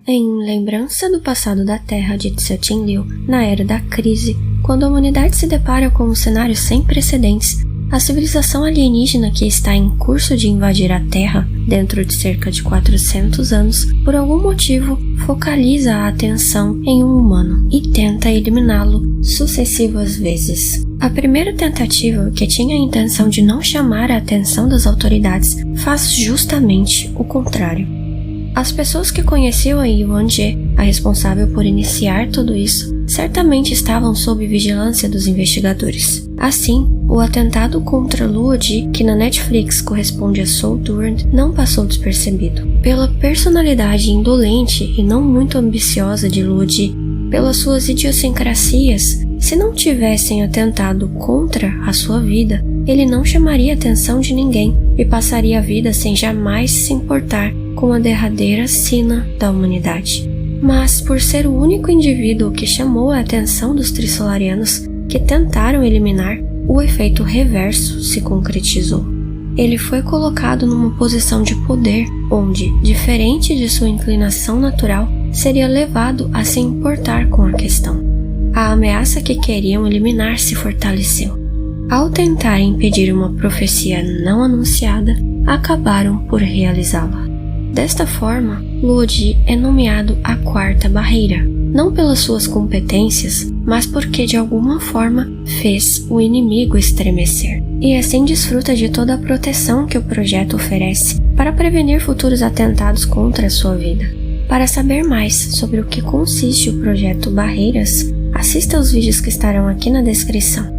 Em lembrança do passado da Terra de Tse-Tin-Liu, na Era da Crise, quando a humanidade se depara com um cenário sem precedentes, a civilização alienígena que está em curso de invadir a Terra, dentro de cerca de 400 anos, por algum motivo, focaliza a atenção em um humano e tenta eliminá-lo sucessivas vezes. A primeira tentativa, que tinha a intenção de não chamar a atenção das autoridades, faz justamente o contrário. As pessoas que conheciam a Yuan Jie, a responsável por iniciar tudo isso, certamente estavam sob vigilância dos investigadores. Assim, o atentado contra Luo Ji, que na Netflix corresponde a Soul Durand, não passou despercebido. Pela personalidade indolente e não muito ambiciosa de Luo Ji, pelas suas idiosincrasias, se não tivessem atentado contra a sua vida, ele não chamaria a atenção de ninguém e passaria a vida sem jamais se importar com a derradeira sina da humanidade. Mas, por ser o único indivíduo que chamou a atenção dos Trisolarianos que tentaram eliminar, o efeito reverso se concretizou. Ele foi colocado numa posição de poder onde, diferente de sua inclinação natural, seria levado a se importar com a questão. A ameaça que queriam eliminar se fortaleceu. Ao tentar impedir uma profecia não anunciada, acabaram por realizá-la. Desta forma, Luo Ji é nomeado a quarta barreira, não pelas suas competências, mas porque de alguma forma fez o inimigo estremecer. E assim desfruta de toda a proteção que o projeto oferece para prevenir futuros atentados contra a sua vida. Para saber mais sobre o que consiste o projeto Barreiras, assista aos vídeos que estarão aqui na descrição.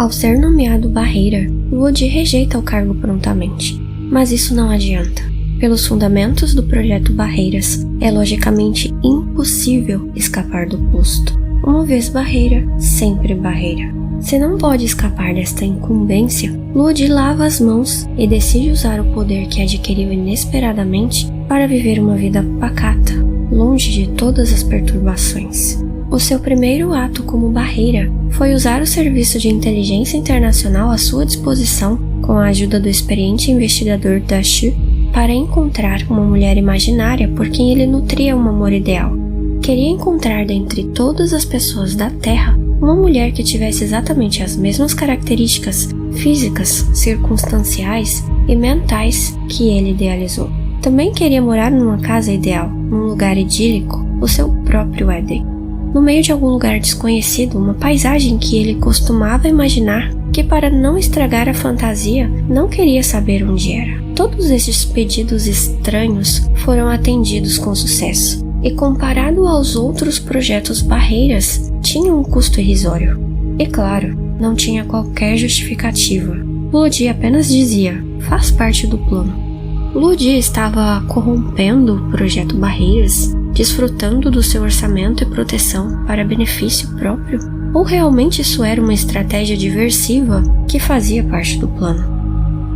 Ao ser nomeado Barreira, Luo Ji rejeita o cargo prontamente, mas isso não adianta. Pelos fundamentos do projeto Barreiras, é logicamente impossível escapar do posto. Uma vez barreira, sempre barreira. Se não pode escapar desta incumbência, Luo Ji lava as mãos e decide usar o poder que adquiriu inesperadamente para viver uma vida pacata, longe de todas as perturbações. O seu primeiro ato como barreira foi usar o serviço de inteligência internacional à sua disposição, com a ajuda do experiente investigador Da Shi, para encontrar uma mulher imaginária por quem ele nutria um amor ideal. Queria encontrar dentre todas as pessoas da Terra uma mulher que tivesse exatamente as mesmas características físicas, circunstanciais e mentais que ele idealizou. Também queria morar numa casa ideal, num lugar idílico, o seu próprio Éden. No meio de algum lugar desconhecido, uma paisagem que ele costumava imaginar, que para não estragar a fantasia, não queria saber onde era. Todos esses pedidos estranhos foram atendidos com sucesso, e comparado aos outros projetos Barreiras, tinha um custo irrisório. E claro, não tinha qualquer justificativa. Luo Ji apenas dizia, faz parte do plano. Luo Ji estava corrompendo o projeto Barreiras, desfrutando do seu orçamento e proteção para benefício próprio? Ou realmente isso era uma estratégia diversiva que fazia parte do plano?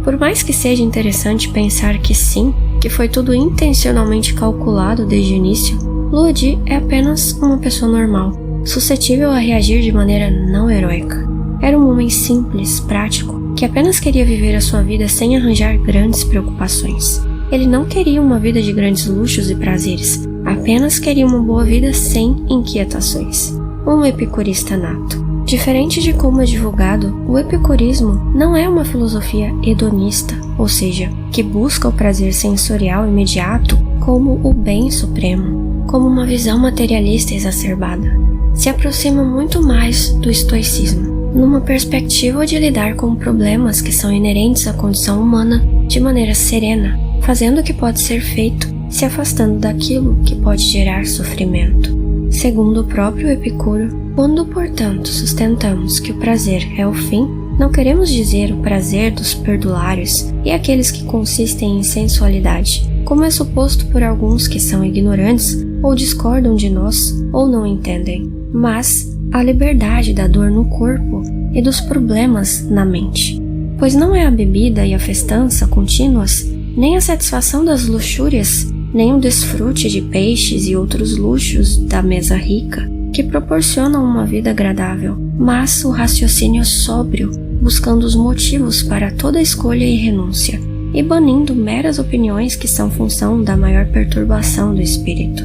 Por mais que seja interessante pensar que sim, que foi tudo intencionalmente calculado desde o início, Luo Ji é apenas uma pessoa normal, suscetível a reagir de maneira não heróica. Era um homem simples, prático, que apenas queria viver a sua vida sem arranjar grandes preocupações. Ele não queria uma vida de grandes luxos e prazeres, apenas queria uma boa vida sem inquietações. Um epicurista nato. Diferente de como é divulgado, o epicurismo não é uma filosofia hedonista, ou seja, que busca o prazer sensorial imediato como o bem supremo, como uma visão materialista exacerbada. Se aproxima muito mais do estoicismo, numa perspectiva de lidar com problemas que são inerentes à condição humana de maneira serena, fazendo o que pode ser feito, se afastando daquilo que pode gerar sofrimento. Segundo o próprio Epicuro, quando, portanto, sustentamos que o prazer é o fim, não queremos dizer o prazer dos perdulários e aqueles que consistem em sensualidade, como é suposto por alguns que são ignorantes ou discordam de nós ou não entendem, mas a liberdade da dor no corpo e dos problemas na mente. Pois não é a bebida e a festança contínuas, nem a satisfação das luxúrias, nem o desfrute de peixes e outros luxos da mesa rica que proporcionam uma vida agradável, mas o raciocínio sóbrio, buscando os motivos para toda escolha e renúncia, e banindo meras opiniões que são função da maior perturbação do espírito.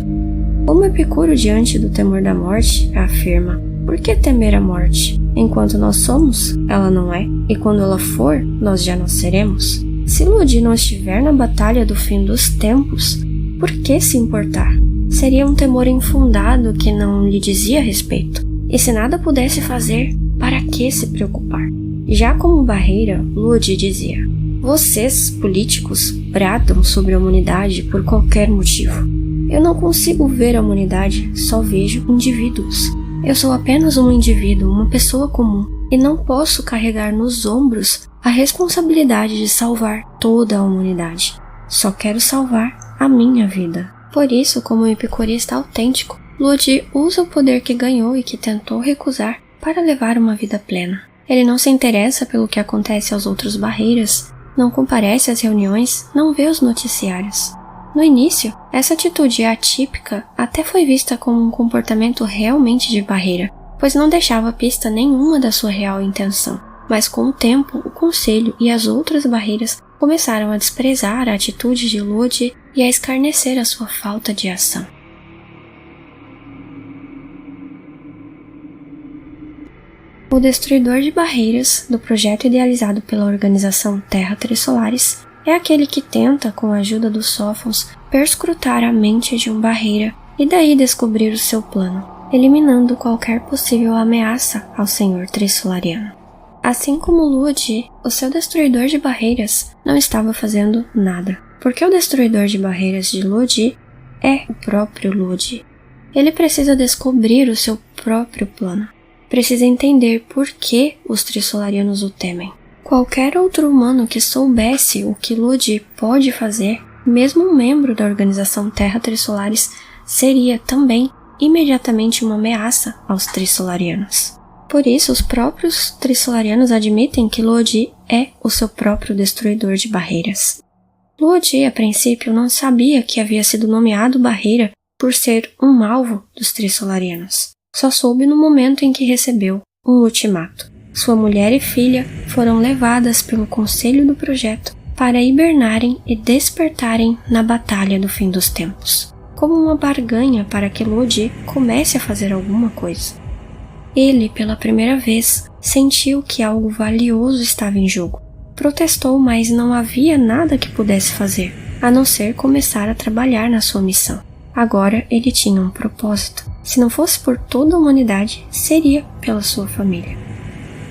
Como Epicuro diante do temor da morte, afirma: por que temer a morte? Enquanto nós somos, ela não é, e quando ela for, nós já não seremos. Se Lodi não estiver na batalha do fim dos tempos, por que se importar? Seria um temor infundado que não lhe dizia respeito. E se nada pudesse fazer, para que se preocupar? Já como barreira, Lodi dizia: vocês, políticos, bradam sobre a humanidade por qualquer motivo. Eu não consigo ver a humanidade, só vejo indivíduos. Eu sou apenas um indivíduo, uma pessoa comum, e não posso carregar nos ombros a responsabilidade de salvar toda a humanidade. Só quero salvar a minha vida. Por isso, como um epicurista autêntico, Lodi usa o poder que ganhou e que tentou recusar para levar uma vida plena. Ele não se interessa pelo que acontece aos outros barreiras, não comparece às reuniões, não vê os noticiários. No início, essa atitude atípica até foi vista como um comportamento realmente de barreira, pois não deixava pista nenhuma da sua real intenção. Mas com o tempo, o Conselho e as outras barreiras começaram a desprezar a atitude de Lodi e a escarnecer a sua falta de ação. O Destruidor de Barreiras, do projeto idealizado pela organização Terra Trissolares, é aquele que tenta, com a ajuda dos Sófons, perscrutar a mente de um barreira e daí descobrir o seu plano, eliminando qualquer possível ameaça ao Senhor Trissolariano. Assim como Lodi, o seu Destruidor de Barreiras não estava fazendo nada, porque o Destruidor de Barreiras de Lodi é o próprio Lodi. Ele precisa descobrir o seu próprio plano. Precisa entender por que os Trissolarianos o temem. Qualquer outro humano que soubesse o que Lodi pode fazer, mesmo um membro da organização Terra Trissolares, seria também imediatamente uma ameaça aos Trissolarianos. Por isso, os próprios Trissolarianos admitem que Lodi é o seu próprio destruidor de barreiras. Lodi, a princípio, não sabia que havia sido nomeado barreira por ser um alvo dos Trissolarianos. Só soube no momento em que recebeu um ultimato. Sua mulher e filha foram levadas pelo conselho do projeto para hibernarem e despertarem na batalha do fim dos tempos, como uma barganha para que Lodi comece a fazer alguma coisa. Ele, pela primeira vez, sentiu que algo valioso estava em jogo. Protestou, mas não havia nada que pudesse fazer, a não ser começar a trabalhar na sua missão. Agora ele tinha um propósito. Se não fosse por toda a humanidade, seria pela sua família.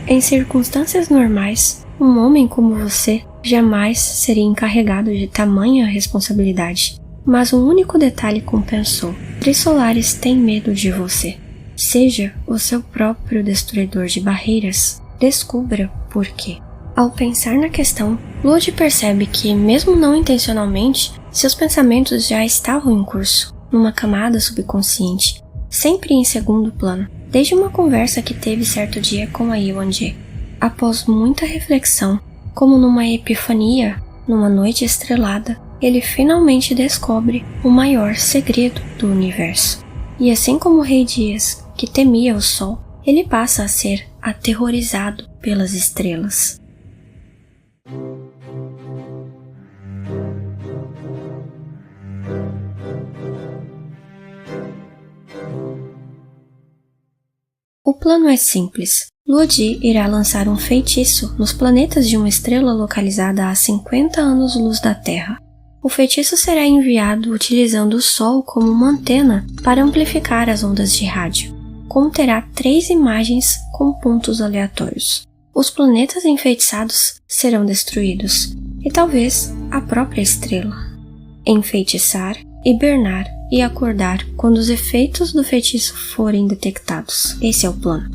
Em circunstâncias normais, um homem como você jamais seria encarregado de tamanha responsabilidade. Mas um único detalhe compensou. Trissolares tem medo de você. Seja o seu próprio destruidor de barreiras. Descubra por quê. Ao pensar na questão, Lodi percebe que, mesmo não intencionalmente, seus pensamentos já estavam em curso, numa camada subconsciente, sempre em segundo plano, desde uma conversa que teve certo dia com a Yuan-Jie. Após muita reflexão, como numa epifania, numa noite estrelada, ele finalmente descobre o maior segredo do universo. E assim como o Rei Dias, que temia o sol, ele passa a ser aterrorizado pelas estrelas. O plano é simples. Lodi irá lançar um feitiço nos planetas de uma estrela localizada a 50 anos-luz da Terra. O feitiço será enviado utilizando o Sol como uma antena para amplificar as ondas de rádio. Conterá 3 imagens com pontos aleatórios. Os planetas enfeitiçados serão destruídos, e talvez a própria estrela. Enfeitiçar, hibernar e acordar quando os efeitos do feitiço forem detectados. Esse é o plano.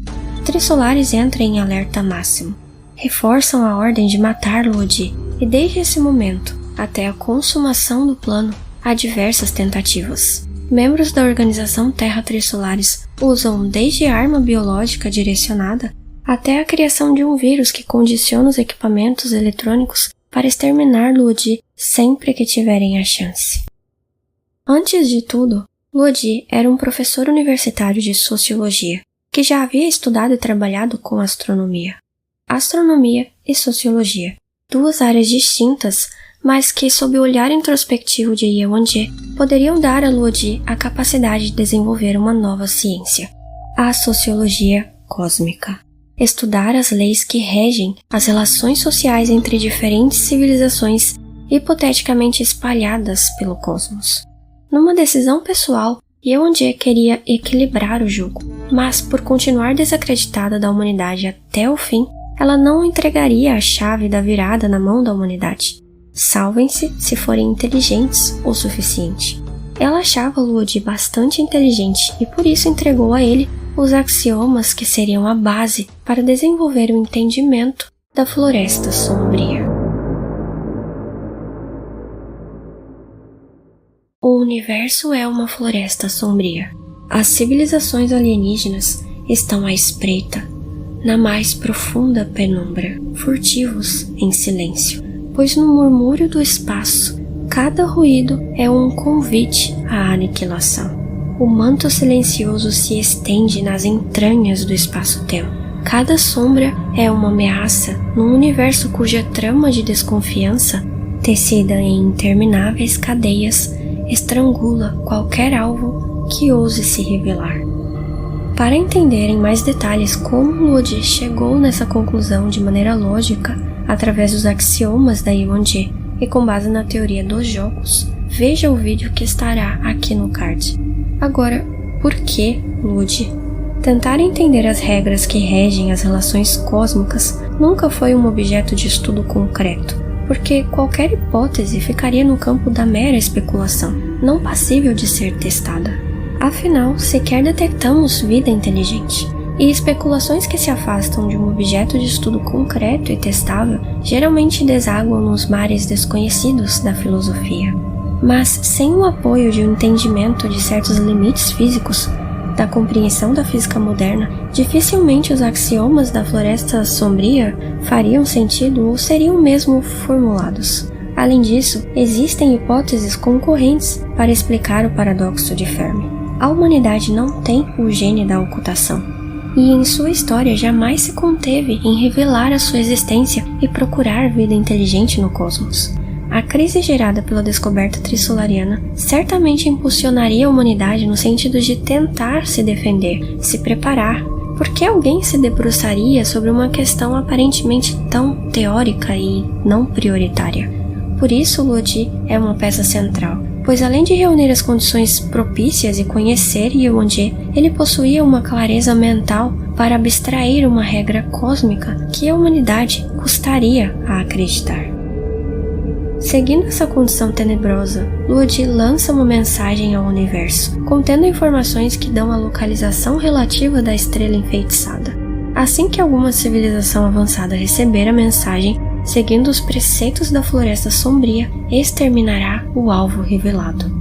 Trissolares entram em alerta máximo. Reforçam a ordem de matar Lodi, e desde esse momento, até a consumação do plano, há diversas tentativas. Membros da organização Terra Trissolares usam desde arma biológica direcionada até a criação de um vírus que condiciona os equipamentos eletrônicos para exterminar Lodi sempre que tiverem a chance. Antes de tudo, Lodi era um professor universitário de sociologia, que já havia estudado e trabalhado com astronomia. Astronomia e sociologia, 2 áreas distintas, mas que, sob o olhar introspectivo de Yeonje, poderiam dar a Luodi a capacidade de desenvolver uma nova ciência, a sociologia cósmica. Estudar as leis que regem as relações sociais entre diferentes civilizações hipoteticamente espalhadas pelo cosmos. Numa decisão pessoal, Yeonje queria equilibrar o jogo, mas por continuar desacreditada da humanidade até o fim, ela não entregaria a chave da virada na mão da humanidade. Salvem-se se forem inteligentes o suficiente. Ela achava Luodi bastante inteligente e por isso entregou a ele os axiomas que seriam a base para desenvolver o entendimento da Floresta Sombria. O universo é uma floresta sombria. As civilizações alienígenas estão à espreita, na mais profunda penumbra, furtivos em silêncio, pois no murmúrio do espaço, cada ruído é um convite à aniquilação. O manto silencioso se estende nas entranhas do espaço-tempo. Cada sombra é uma ameaça num universo cuja trama de desconfiança, tecida em intermináveis cadeias, estrangula qualquer alvo que ouse se revelar. Para entender em mais detalhes como Luodi chegou nessa conclusão de maneira lógica, através dos axiomas da Yeonje e com base na teoria dos jogos, veja o vídeo que estará aqui no card. Agora, por que Luodi? Tentar entender as regras que regem as relações cósmicas nunca foi um objeto de estudo concreto, porque qualquer hipótese ficaria no campo da mera especulação, não passível de ser testada. Afinal, sequer detectamos vida inteligente, e especulações que se afastam de um objeto de estudo concreto e testável geralmente desaguam nos mares desconhecidos da filosofia. Mas sem o apoio de um entendimento de certos limites físicos, da compreensão da física moderna, dificilmente os axiomas da Floresta Sombria fariam sentido ou seriam mesmo formulados. Além disso, existem hipóteses concorrentes para explicar o paradoxo de Fermi. A humanidade não tem o gene da ocultação, e em sua história jamais se conteve em revelar a sua existência e procurar vida inteligente no cosmos. A crise gerada pela descoberta trissolariana certamente impulsionaria a humanidade no sentido de tentar se defender, se preparar. Por que alguém se debruçaria sobre uma questão aparentemente tão teórica e não prioritária? Por isso, Luodi é uma peça central, pois além de reunir as condições propícias e conhecer Yeonje, ele possuía uma clareza mental para abstrair uma regra cósmica que a humanidade custaria a acreditar. Seguindo essa condição tenebrosa, Luodi lança uma mensagem ao universo, contendo informações que dão a localização relativa da estrela enfeitiçada. Assim que alguma civilização avançada receber a mensagem, seguindo os preceitos da Floresta Sombria, exterminará o alvo revelado.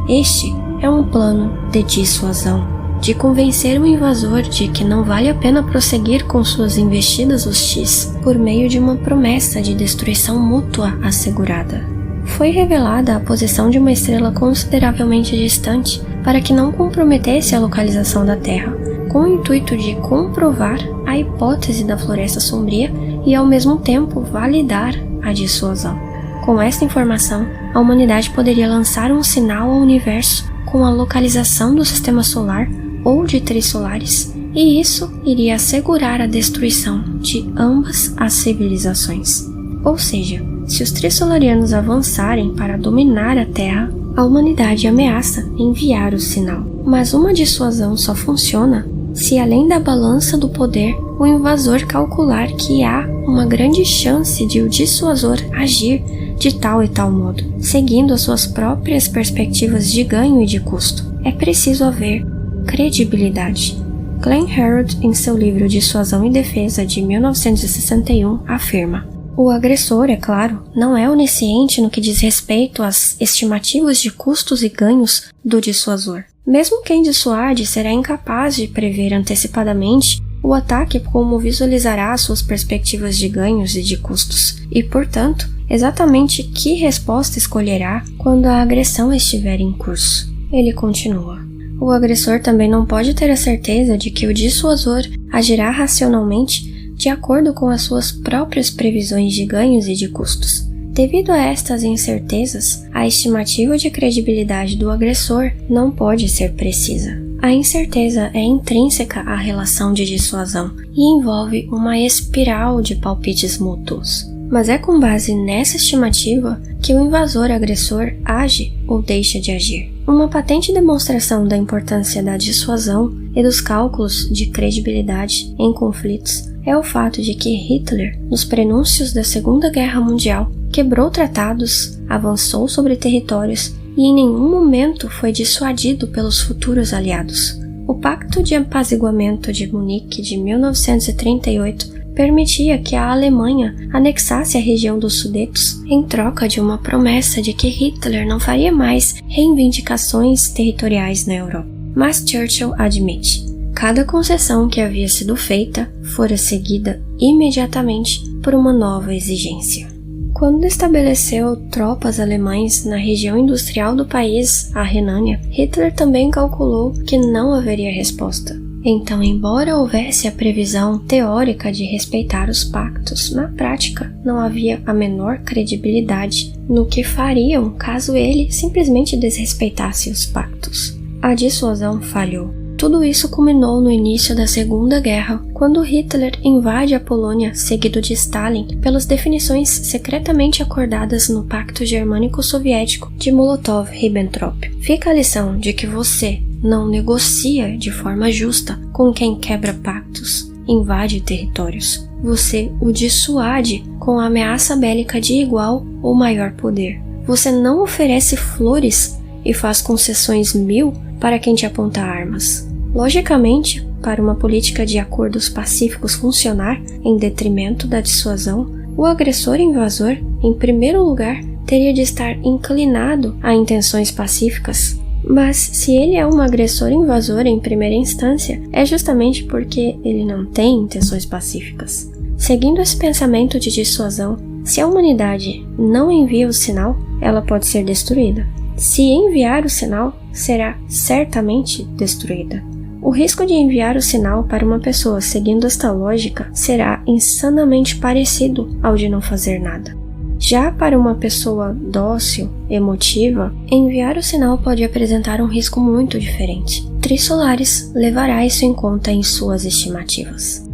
Este é um plano de dissuasão, de convencer o invasor de que não vale a pena prosseguir com suas investidas hostis, por meio de uma promessa de destruição mútua assegurada. Foi revelada a posição de uma estrela consideravelmente distante para que não comprometesse a localização da Terra, com o intuito de comprovar a hipótese da Floresta Sombria e ao mesmo tempo validar a dissuasão. Com esta informação, a humanidade poderia lançar um sinal ao universo com a localização do sistema solar ou de três solares, e isso iria assegurar a destruição de ambas as civilizações. Ou seja, se os trissolarianos avançarem para dominar a Terra, a humanidade ameaça enviar o sinal. Mas uma dissuasão só funciona se, além da balança do poder, o invasor calcular que há uma grande chance de o dissuasor agir de tal e tal modo, seguindo as suas próprias perspectivas de ganho e de custo. É preciso haver credibilidade. Glenn Harrod, em seu livro Dissuasão e Defesa de 1961, afirma: o agressor, é claro, não é onisciente no que diz respeito às estimativas de custos e ganhos do dissuasor. Mesmo quem dissuade será incapaz de prever antecipadamente o ataque, como visualizará suas perspectivas de ganhos e de custos, e, portanto, exatamente que resposta escolherá quando a agressão estiver em curso. Ele continua: o agressor também não pode ter a certeza de que o dissuasor agirá racionalmente de acordo com as suas próprias previsões de ganhos e de custos. Devido a estas incertezas, a estimativa de credibilidade do agressor não pode ser precisa. A incerteza é intrínseca à relação de dissuasão e envolve uma espiral de palpites mútuos. Mas é com base nessa estimativa que o invasor-agressor age ou deixa de agir. Uma patente demonstração da importância da dissuasão e dos cálculos de credibilidade em conflitos é o fato de que Hitler, nos prenúncios da Segunda Guerra Mundial, quebrou tratados, avançou sobre territórios e em nenhum momento foi dissuadido pelos futuros aliados. O Pacto de Apaziguamento de Munique de 1938 permitia que a Alemanha anexasse a região dos Sudetos em troca de uma promessa de que Hitler não faria mais reivindicações territoriais na Europa. Mas Churchill admite: cada concessão que havia sido feita fora seguida imediatamente por uma nova exigência. Quando estabeleceu tropas alemãs na região industrial do país, a Renânia, Hitler também calculou que não haveria resposta. Então, embora houvesse a previsão teórica de respeitar os pactos, na prática não havia a menor credibilidade no que fariam caso ele simplesmente desrespeitasse os pactos. A dissuasão falhou. Tudo isso culminou no início da Segunda Guerra, quando Hitler invade a Polônia, seguido de Stalin, pelas definições secretamente acordadas no Pacto Germânico-Soviético de Molotov-Ribbentrop. Fica a lição de que você não negocia de forma justa com quem quebra pactos, invade territórios. Você o dissuade com a ameaça bélica de igual ou maior poder. Você não oferece flores e faz concessões mil para quem te aponta armas. Logicamente, para uma política de acordos pacíficos funcionar em detrimento da dissuasão, o agressor invasor, em primeiro lugar, teria de estar inclinado a intenções pacíficas. Mas se ele é um agressor invasor em primeira instância, é justamente porque ele não tem intenções pacíficas. Seguindo esse pensamento de dissuasão, se a humanidade não envia o sinal, ela pode ser destruída. Se enviar o sinal, será certamente destruída. O risco de enviar o sinal para uma pessoa seguindo esta lógica será insanamente parecido ao de não fazer nada. Já para uma pessoa dócil, emotiva, enviar o sinal pode apresentar um risco muito diferente. Trissolares levará isso em conta em suas estimativas.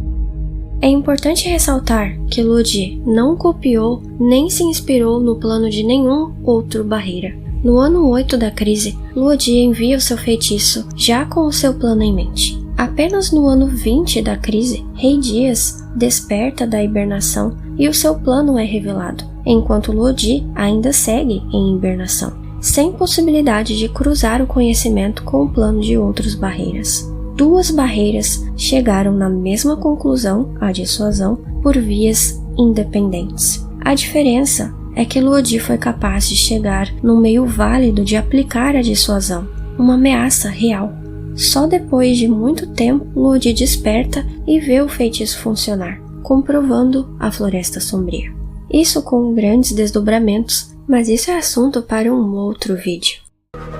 É importante ressaltar que Lodi não copiou nem se inspirou no plano de nenhum outro Barreira. No ano 8 da crise, Lodi envia o seu feitiço já com o seu plano em mente. Apenas no ano 20 da crise, Rei Dias desperta da hibernação e o seu plano é revelado, enquanto Lodi ainda segue em hibernação, sem possibilidade de cruzar o conhecimento com o plano de outros Barreiras. Duas Barreiras chegaram na mesma conclusão, a dissuasão, por vias independentes. A diferença é que Lodi foi capaz de chegar no meio válido de aplicar a dissuasão, uma ameaça real. Só depois de muito tempo, Lodi desperta e vê o feitiço funcionar, comprovando a Floresta Sombria. Isso com grandes desdobramentos, mas isso é assunto para um outro vídeo.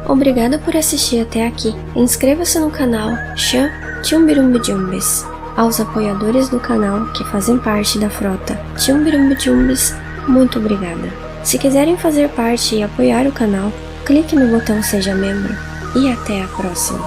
Obrigada por assistir até aqui. Inscreva-se no canal Chan Chumbirumbijumbis. Aos apoiadores do canal que fazem parte da frota Chumbirumbijumbis, muito obrigada. Se quiserem fazer parte e apoiar o canal, clique no botão Seja Membro e até a próxima.